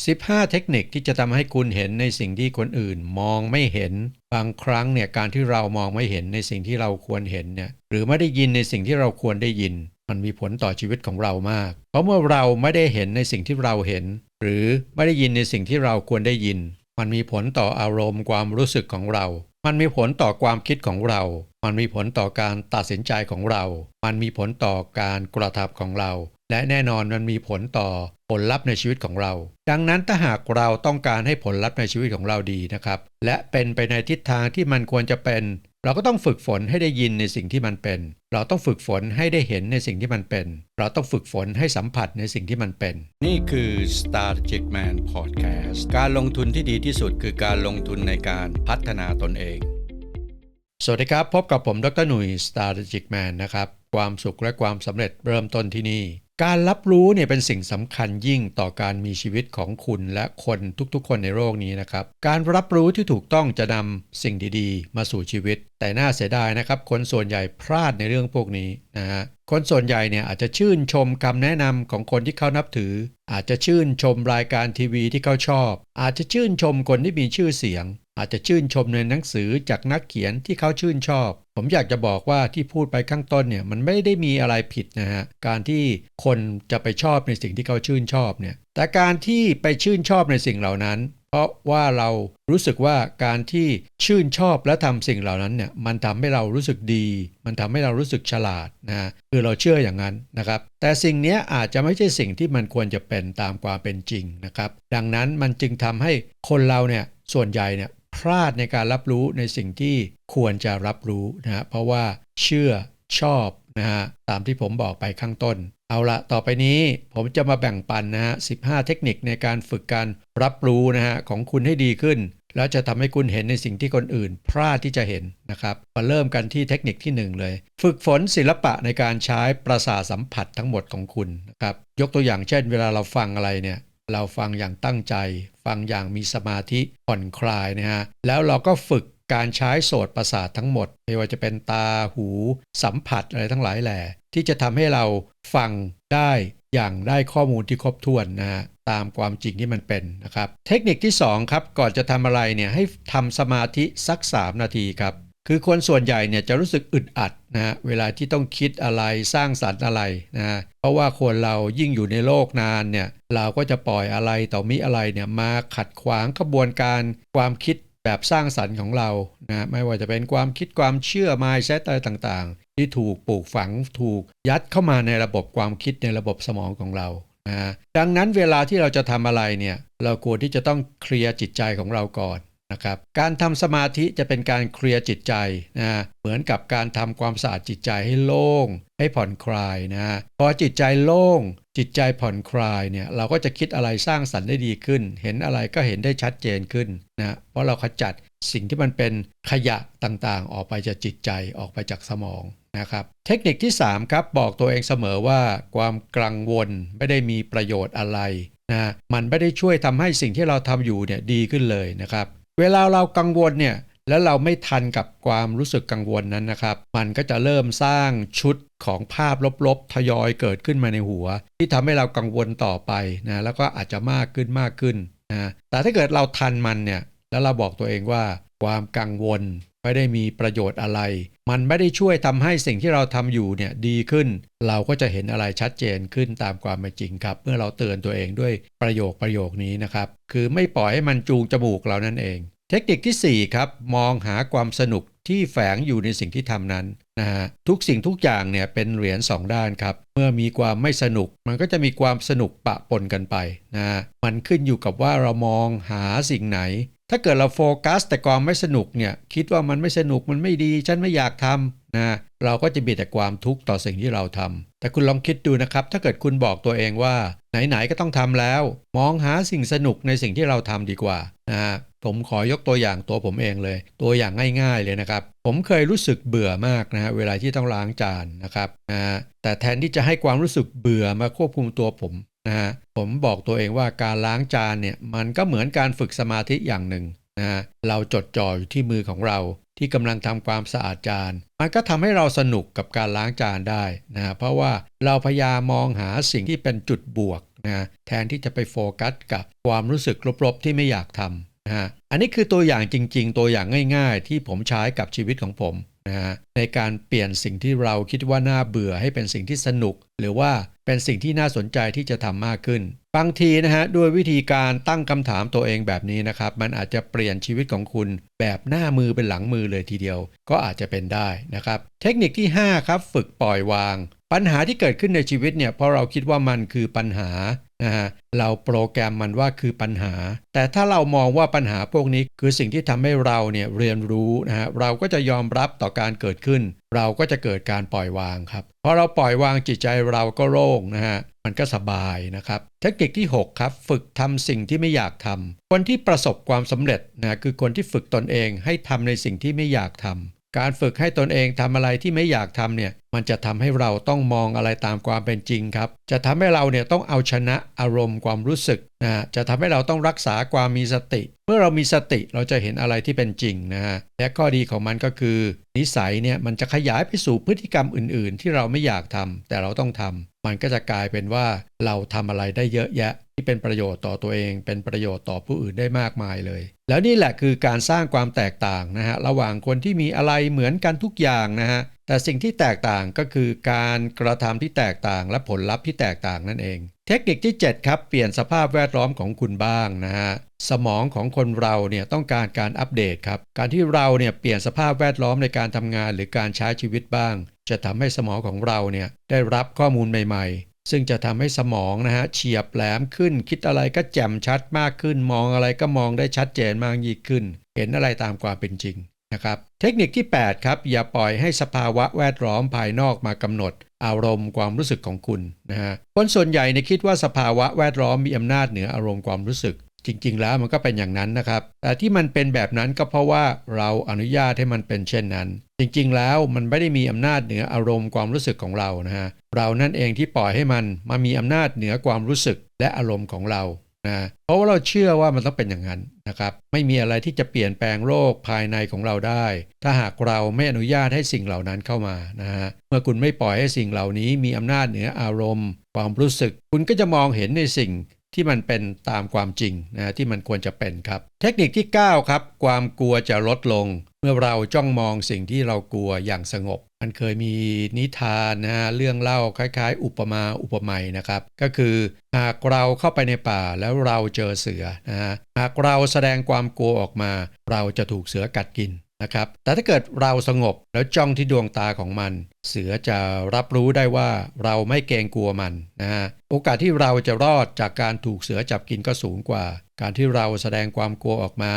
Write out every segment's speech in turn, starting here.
15เทคนิคที่จะทำให้คุณเห็นในสิ่งที่คนอื่นมองไม่เห็นบางครั้งเนี่ยการที่เรามองไม่เห็นในสิ่งที่เราควรเห็นเนี่ยหรือไม่ได้ยินในสิ่งที่เราควรได้ยินมันมีผลต่อชีวิตของเรามากเพราะเมื่อเราไม่ได้เห็นในสิ่งที่เราเห็นหรือไม่ได้ยินในสิ่งที่เราควรได้ยินมันมีผลต่ออารมณ์ความรู้สึกของเรามันมีผลต่อความคิดของเรามันมีผลต่อการตัดสินใจของเรามันมีผลต่อการกระทำของเราและแน่นอนมันมีผลต่อผลลัพธ์ในชีวิตของเราดังนั้นถ้าหากเราต้องการให้ผลลัพธ์ในชีวิตของเราดีนะครับและเป็นไปในทิศทางที่มันควรจะเป็นเราก็ต้องฝึกฝนให้ได้ยินในสิ่งที่มันเป็นเราต้องฝึกฝนให้ได้เห็นในสิ่งที่มันเป็นเราต้องฝึกฝนให้สัมผัสในสิ่งที่มันเป็นนี่คือ Strategic Man Podcast การลงทุนที่ดีที่สุดคือการลงทุนในการพัฒนาตนเองสวัสดีครับพบกับผมดร.หนุ่ย Strategic Man นะครับความสุขและความสำเร็จเริ่มต้นที่นี่การรับรู้เนี่ยเป็นสิ่งสำคัญยิ่งต่อการมีชีวิตของคุณและคนทุกๆคนในโลกนี้นะครับการรับรู้ที่ถูกต้องจะนำสิ่งดีๆมาสู่ชีวิตแต่น่าเสียดายนะครับคนส่วนใหญ่พลาดในเรื่องพวกนี้นะฮะคนส่วนใหญ่เนี่ยอาจจะชื่นชมคำแนะนำของคนที่เขานับถืออาจจะชื่นชมรายการทีวีที่เขาชอบอาจจะชื่นชมคนที่มีชื่อเสียงอาจจะชื่นชมในหนังสือจากนักเขียนที่เขาชื่นชอบผมอยากจะบอกว่าที่พูดไปข้างต้นเนี่ยมันไม่ได้มีอะไรผิดนะฮะการที่คนจะไปชอบในสิ่งที่เขาชื่นชอบเนี่ยแต่การที่ไปชื่นชอบในสิ่งเหล่านั้นเพราะว่าเรารู้สึกว่าการที่ชื่นชอบและทำสิ่งเหล่านั้นเนี่ยมันทำให้เรารู้สึกดีมันทำให้เรารู้สึกฉลาดนะฮะคือเราเชื่ออย่างนั้นนะครับแต่สิ่งนี้อาจจะไม่ใช่สิ่งที่มันควรจะเป็นตามความเป็นจริงนะครับดังนั้นมันจึงทำให้คนเราเนี่ยส่วนใหญ่เนี่ยพลาดในการรับรู้ในสิ่งที่ควรจะรับรู้นะฮะเพราะว่าเชื่อชอบนะฮะตามที่ผมบอกไปข้างต้นเอาละต่อไปนี้ผมจะมาแบ่งปันนะฮะ15เทคนิคในการฝึกการรับรู้นะฮะของคุณให้ดีขึ้นแล้วจะทำให้คุณเห็นในสิ่งที่คนอื่นพลาดที่จะเห็นนะครับมาเริ่มกันที่เทคนิคที่1เลยฝึกฝนศิลปะในการใช้ประสาทสัมผัสทั้งหมดของคุณนะครับยกตัวอย่างเช่นเวลาเราฟังอะไรเนี่ยเราฟังอย่างตั้งใจฟังอย่างมีสมาธิผ่อนคลายนะฮะแล้วเราก็ฝึกการใช้โสตประสาททั้งหมดไม่ว่าจะเป็นตาหูสัมผัสอะไรทั้งหลายแหล่ที่จะทำให้เราฟังได้อย่างได้ข้อมูลที่ครบถ้วนนะฮะตามความจริงที่มันเป็นนะครับเทคนิคที่2ครับก่อนจะทำอะไรเนี่ยให้ทำสมาธิสัก3นาทีครับคือคนส่วนใหญ่เนี่ยจะรู้สึกอึดอัดนะฮะเวลาที่ต้องคิดอะไรสร้างสรรค์อะไรนะฮะเพราะว่าคนเรายิ่งอยู่ในโลกนานเนี่ยเราก็จะปล่อยอะไรต่อมิอะไรเนี่ยมาขัดขวางกระบวนการความคิดแบบสร้างสรรค์ของเรานะไม่ว่าจะเป็นความคิดความเชื่อ mindset อะไรต่างๆที่ถูกปลูกฝังถูกยัดเข้ามาในระบบความคิดในระบบสมองของเรานะดังนั้นเวลาที่เราจะทำอะไรเนี่ยเราควรที่จะต้องเคลียร์จิตใจของเราก่อนนะครับการทำสมาธิจะเป็นการเคลียร์จิตใจนะเหมือนกับการทำความสะอาดจิตใจให้โล่งให้ผ่อนคลายนะพอจิตใจโล่งจิตใจผ่อนคลายเนี่ยเราก็จะคิดอะไรสร้างสรรค์ได้ดีขึ้นเห็นอะไรก็เห็นได้ชัดเจนขึ้นนะเพราะเราขจัดสิ่งที่มันเป็นขยะต่างๆออกไปจากจิตใจออกไปจากสมองนะครับเทคนิคที่3ครับบอกตัวเองเสมอว่าความกังวลไม่ได้มีประโยชน์อะไรนะมันไม่ได้ช่วยทำให้สิ่งที่เราทำอยู่เนี่ยดีขึ้นเลยนะครับเวลาเรากังวลเนี่ยแล้วเราไม่ทันกับความรู้สึกกังวลนั้นนะครับมันก็จะเริ่มสร้างชุดของภาพลบๆทยอยเกิดขึ้นมาในหัวที่ทำให้เรากังวลต่อไปนะแล้วก็อาจจะมากขึ้นนะแต่ถ้าเกิดเราทันมันเนี่ยแล้วเราบอกตัวเองว่าความกังวลไม่ได้มีประโยชน์อะไรมันไม่ได้ช่วยทำให้สิ่งที่เราทำอยู่เนี่ยดีขึ้นเราก็จะเห็นอะไรชัดเจนขึ้นตามความเป็นจริงครับเมื่อเราเตือนตัวเองด้วยประโยคนี้นะครับคือไม่ปล่อยให้มันจูงจมูกเรานั่นเองเทคนิคที่4ครับมองหาความสนุกที่แฝงอยู่ในสิ่งที่ทำนั้นนะฮะทุกสิ่งทุกอย่างเนี่ยเป็นเหรียญ2ด้านครับเมื่อมีความไม่สนุกมันก็จะมีความสนุกปะปนกันไปนะมันขึ้นอยู่กับว่าเรามองหาสิ่งไหนถ้าเกิดเราโฟกัสแต่ความไม่สนุกเนี่ยคิดว่ามันไม่สนุกมันไม่ดีฉันไม่อยากทำนะเราก็จะมีแต่ความทุกข์ต่อสิ่งที่เราทำแต่คุณลองคิดดูนะครับถ้าเกิดคุณบอกตัวเองว่าไหนๆก็ต้องทำแล้วมองหาสิ่งสนุกในสิ่งที่เราทำดีกว่านะผมขอยกตัวอย่างตัวผมเองเลยตัวอย่างง่ายๆเลยนะครับผมเคยรู้สึกเบื่อมากนะเวลาที่ต้องล้างจานนะครับแต่แทนที่จะให้ความรู้สึกเบื่อมาควบคุมตัวผมผมบอกตัวเองว่าการล้างจานเนี่ยมันก็เหมือนการฝึกสมาธิอย่างหนึ่งเราจดจ่ออยู่ที่มือของเราที่กำลังทำความสะอาดจานมันก็ทำให้เราสนุกกับการล้างจานได้เพราะว่าเราพยายามมองหาสิ่งที่เป็นจุดบวก นะแทนที่จะไปโฟกัสกับความรู้สึกลบๆที่ไม่อยากทำนะฮะอันนี้คือตัวอย่างจริงๆตัวอย่างง่ายๆที่ผมใช้กับชีวิตของผมนะฮะในการเปลี่ยนสิ่งที่เราคิดว่าน่าเบื่อให้เป็นสิ่งที่สนุกหรือว่าเป็นสิ่งที่น่าสนใจที่จะทำมากขึ้นบางทีนะฮะด้วยวิธีการตั้งคำถามตัวเองแบบนี้นะครับมันอาจจะเปลี่ยนชีวิตของคุณแบบหน้ามือเป็นหลังมือเลยทีเดียวก็อาจจะเป็นได้นะครับเทคนิคที่5ครับฝึกปล่อยวางปัญหาที่เกิดขึ้นในชีวิตเนี่ยเพราะเราคิดว่ามันคือปัญหานะฮะเราโปรแกรมมันว่าคือปัญหาแต่ถ้าเรามองว่าปัญหาพวกนี้คือสิ่งที่ทำให้เราเนี่ยเรียนรู้นะฮะเราก็จะยอมรับต่อการเกิดขึ้นเราก็จะเกิดการปล่อยวางครับพอเราปล่อยวางจิตใจเราก็โล่งนะฮะมันก็สบายนะครับเทคนิคที่6ครับฝึกทำสิ่งที่ไม่อยากทำคนที่ประสบความสำเร็จนะคือคนที่ฝึกตนเองให้ทำในสิ่งที่ไม่อยากทำการฝึกให้ตนเองทำอะไรที่ไม่อยากทำเนี่ยมันจะทำให้เราต้องมองอะไรตามความเป็นจริงครับจะทำให้เราเนี่ยต้องเอาชนะอารมณ์ความรู้สึกนะจะทำให้เราต้องรักษาความมีสติเมื่อเรามีสติเราจะเห็นอะไรที่เป็นจริงนะฮะและข้อดีของมันก็คือนิสัยเนี่ยมันจะขยายไปสู่พฤติกรรมอื่นๆที่เราไม่อยากทำแต่เราต้องทำมันก็จะกลายเป็นว่าเราทำอะไรได้เยอะแยะที่เป็นประโยชน์ต่อตัวเองเป็นประโยชน์ต่อผู้อื่นได้มากมายเลยแล้วนี่แหละคือการสร้างความแตกต่างนะฮะระหว่างคนที่มีอะไรเหมือนกันทุกอย่างนะฮะแต่สิ่งที่แตกต่างก็คือการกระทำที่แตกต่างและผลลัพธ์ที่แตกต่างนั่นเองเทคนิคที่7ครับเปลี่ยนสภาพแวดล้อมของคุณบ้างนะฮะสมองของคนเราเนี่ยต้องการการอัปเดตครับการที่เราเนี่ยเปลี่ยนสภาพแวดล้อมในการทำงานหรือการใช้ชีวิตบ้างจะทำให้สมองของเราเนี่ยได้รับข้อมูลใหม่ๆซึ่งจะทำให้สมองนะฮะเฉียบแหลมขึ้นคิดอะไรก็แจ่มชัดมากขึ้นมองอะไรก็มองได้ชัดเจนมากยิ่งขึ้นเห็นอะไรตามความเป็นจริงนะครับเทคนิคที่8ครับอย่าปล่อยให้สภาวะแวดล้อมภายนอกมากำหนดอารมณ์ความรู้สึกของคุณนะฮะคนส่วนใหญ่ในคิดว่าสภาวะแวดล้อมมีอำนาจเหนืออารมณ์ความรู้สึกจริงๆแล้วมันก็เป็นอย่างนั้นนะครับแต่ที่มันเป็นแบบนั้นก็เพราะว่าเราอนุญาตให้มันเป็นเช่นนั้นจริงๆแล้วมันไม่ได้มีอำนาจเหนืออารมณ์ความรู้สึกของเรานะฮะเรานั่นเองที่ปล่อยให้มันมามีอำนาจเหนือความรู้สึกและอารมณ์ของเรานะเพราะว่าเราเชื่อว่ามันต้องเป็นอย่างนั้นนะครับไม่มีอะไรที่จะเปลี่ยนแปลงโลกภายในของเราได้ถ้าหากเราไม่อนุญาตให้สิ่งเหล่านั้นเข้ามานะฮะเมื่อคุณไม่ปล่อยให้สิ่งเหล่านี้มีอำนาจเหนืออารมณ์ความรู้สึกคุณก็จะมองเห็นในสิ่งที่มันเป็นตามความจริงนะที่มันควรจะเป็นครับเทคนิคที่9ครับความกลัวจะลดลงเมื่อเราจ้องมองสิ่งที่เรากลัวอย่างสงบมันเคยมีนิทานนะฮะเรื่องเล่าคล้ายๆอุปมาอุปไมยนะครับก็คือหากเราเข้าไปในป่าแล้วเราเจอเสือนะฮะหากเราแสดงความกลัวออกมาเราจะถูกเสือกัดกินนะครับแต่ถ้าเกิดเราสงบแล้วจ้องที่ดวงตาของมันเสือจะรับรู้ได้ว่าเราไม่เกรงกลัวมันนะฮะโอกาสที่เราจะรอดจากการถูกเสือจับกินก็สูงกว่าการที่เราแสดงความกลัวออกมา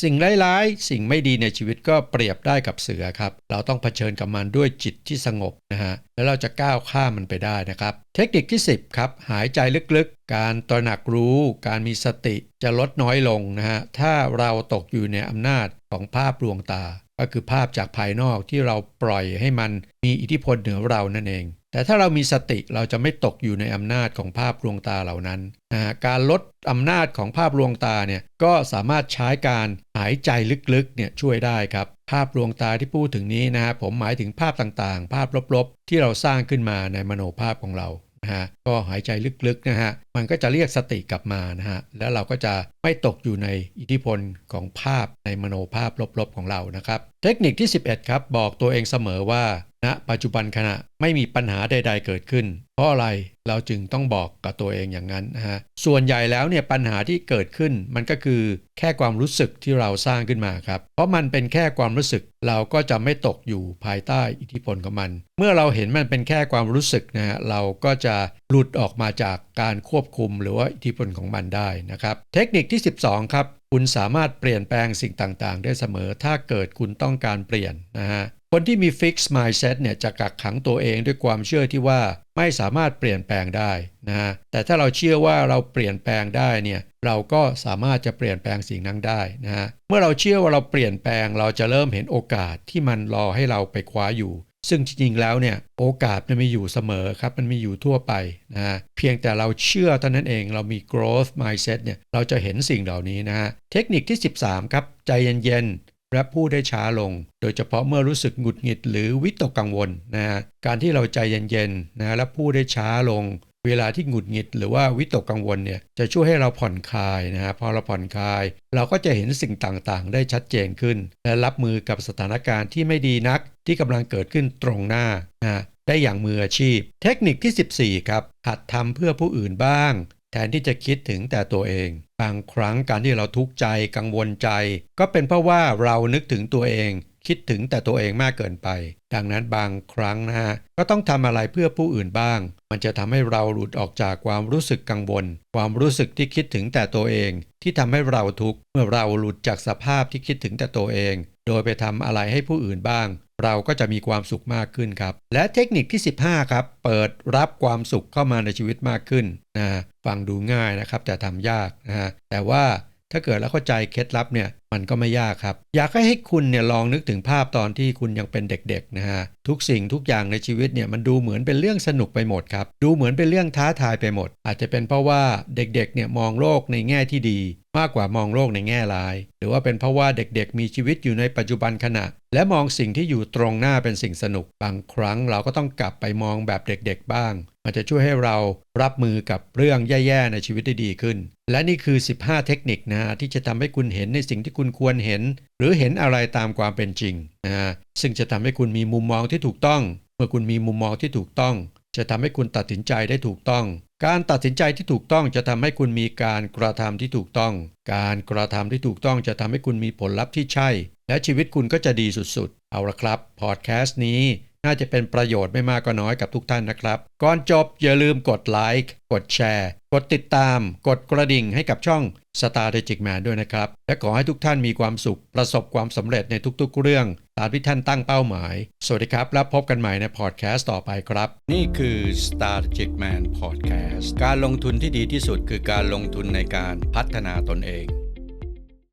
สิ่งร้ายๆสิ่งไม่ดีในชีวิตก็เปรียบได้กับเสือครับเราต้องเผชิญกับมันด้วยจิตที่สงบนะฮะแล้วเราจะก้าวข้ามมันไปได้นะครับเทคนิคที่10ครับหายใจลึกๆการตระหนักรู้การมีสติจะลดน้อยลงนะฮะถ้าเราตกอยู่ในอำนาจของภาพลวงตาก็คือภาพจากภายนอกที่เราปล่อยให้มันมีอิทธิพลเหนือเรานั่นเองแต่ถ้าเรามีสติเราจะไม่ตกอยู่ในอำนาจของภาพลวงตาเหล่านั้นนะฮะการลดอำนาจของภาพลวงตาเนี่ยก็สามารถใช้การหายใจลึกๆเนี่ยช่วยได้ครับภาพลวงตาที่พูดถึงนี้นะฮะผมหมายถึงภาพต่างๆภาพลบๆที่เราสร้างขึ้นมาในมโนภาพของเรานะฮะก็หายใจลึกๆนะฮะมันก็จะเรียกสติกลับมานะฮะแล้วเราก็จะไม่ตกอยู่ในอิทธิพลของภาพในมโนภาพลบๆของเรานะครับเทคนิคที่11ครับบอกตัวเองเสมอว่าณปัจจุบันขณะไม่มีปัญหาใดๆเกิดขึ้นเพราะอะไรเราจึงต้องบอกกับตัวเองอย่างนั้นนะฮะส่วนใหญ่แล้วเนี่ยปัญหาที่เกิดขึ้นมันก็คือแค่ความรู้สึกที่เราสร้างขึ้นมาครับเพราะมันเป็นแค่ความรู้สึกเราก็จะไม่ตกอยู่ภายใต้อิทธิพลของมันเมื่อเราเห็นมันเป็นแค่ความรู้สึกนะฮะเราก็จะหลุดออกมาจากการควบคุมหรือว่าอิทธิพลของมันได้นะครับเทคนิคที่12ครับคุณสามารถเปลี่ยนแปลงสิ่งต่างๆได้เสมอถ้าเกิดคุณต้องการเปลี่ยนนะฮะคนที่มี fixed mindset เนี่ยจะกักขังตัวเองด้วยความเชื่อที่ว่าไม่สามารถเปลี่ยนแปลงได้นะฮะแต่ถ้าเราเชื่อว่าเราเปลี่ยนแปลงได้เนี่ยเราก็สามารถจะเปลี่ยนแปลงสิ่งนั้นได้นะฮะเมื่อเราเชื่อว่าเราเปลี่ยนแปลงเราจะเริ่มเห็นโอกาสที่มันรอให้เราไปคว้าอยู่ซึ่งจริงๆแล้วเนี่ยโอกาสมันมีอยู่เสมอครับมันมีอยู่ทั่วไปนะฮะเพียงแต่เราเชื่อเท่านั้นเองเรามี growth mindset เนี่ยเราจะเห็นสิ่งเหล่านี้นะฮะเทคนิคที่13ครับใจเย็นๆและพูดได้ช้าลงโดยเฉพาะเมื่อรู้สึกหงุดหงิดหรือวิตกกังวลนะฮะการที่เราใจเย็นๆนะและพูดได้ช้าลง เวลาที่หงุดหงิดหรือว่าวิตกกังวลเนี่ยจะช่วยให้เราผ่อนคลายนะฮะพอเราผ่อนคลายเราก็จะเห็นสิ่งต่างๆได้ชัดเจนขึ้นและรับมือกับสถานการณ์ที่ไม่ดีนักที่กำลังเกิดขึ้นตรงหน้านะได้อย่างมืออาชีพเทคนิคที่14ครับหัดทำเพื่อผู้อื่นบ้างแทนที่จะคิดถึงแต่ตัวเองบางครั้งการที่เราทุกข์ใจกังวลใจก็เป็นเพราะว่าเรานึกถึงตัวเองคิดถึงแต่ตัวเองมากเกินไปดังนั้นบางครั้งนะฮะก็ต้องทำอะไรเพื่อผู้อื่นบ้างมันจะทำให้เราหลุดออกจากความรู้สึกกังวลความรู้สึกที่คิดถึงแต่ตัวเองที่ทำให้เราทุกข์เมื่อเราหลุดจากสภาพที่คิดถึงแต่ตัวเองโดยไปทำอะไรให้ผู้อื่นบ้างเราก็จะมีความสุขมากขึ้นครับและเทคนิคที่15ครับเปิดรับความสุขเข้ามาในชีวิตมากขึ้นนะฟังดูง่ายนะครับแต่ทำยากนะฮะแต่ว่าถ้าเกิดแล้วเข้าใจเคล็ดลับเนี่ยมันก็ไม่ยากครับอยากให้คุณเนี่ยลองนึกถึงภาพตอนที่คุณยังเป็นเด็กๆนะฮะทุกสิ่งทุกอย่างในชีวิตเนี่ยมันดูเหมือนเป็นเรื่องสนุกไปหมดครับดูเหมือนเป็นเรื่องท้าทายไปหมดอาจจะเป็นเพราะว่าเด็กๆเนี่ยมองโลกในแง่ที่ดีมากกว่ามองโลกในแง่ร้ายหรือว่าเป็นเพราะว่าเด็กๆมีชีวิตอยู่ในปัจจุบันขณะและมองสิ่งที่อยู่ตรงหน้าเป็นสิ่งสนุกบางครั้งเราก็ต้องกลับไปมองแบบเด็กๆบ้างมันจะช่วยให้เรารับมือกับเรื่องแย่ๆในชีวิตได้ดีขึ้นและนี่คือ15เทคนิคนะที่จะทำให้คุณเห็นในสิ่งที่คุณควรเห็นหรือเห็นอะไรตามความเป็นจริงนะซึ่งจะทำให้คุณมีมุมมองที่ถูกต้องเมื่อคุณมีมุมมองที่ถูกต้องจะทำให้คุณตัดสินใจได้ถูกต้องการตัดสินใจที่ถูกต้องจะทำให้คุณมีการกระทำที่ถูกต้องการกระทำที่ถูกต้องจะทำให้คุณมีผลลัพธ์ที่ใช่และชีวิตคุณก็จะดีสุดๆเอาละครับพอดแคสต์นี้น่าจะเป็นประโยชน์ไม่มากก็น้อยกับทุกท่านนะครับก่อนจบอย่าลืมกดไลค์กดแชร์กดติดตามกดกระดิ่งให้กับช่อง Strategic Man ด้วยนะครับและขอให้ทุกท่านมีความสุขประสบความสำเร็จในทุกๆเรื่องตามที่ท่านตั้งเป้าหมายสวัสดีครับแล้วพบกันใหม่ในพอดแคสต์ต่อไปครับนี่คือ Strategic Man Podcast การลงทุนที่ดีที่สุดคือการลงทุนในการพัฒนาตนเอง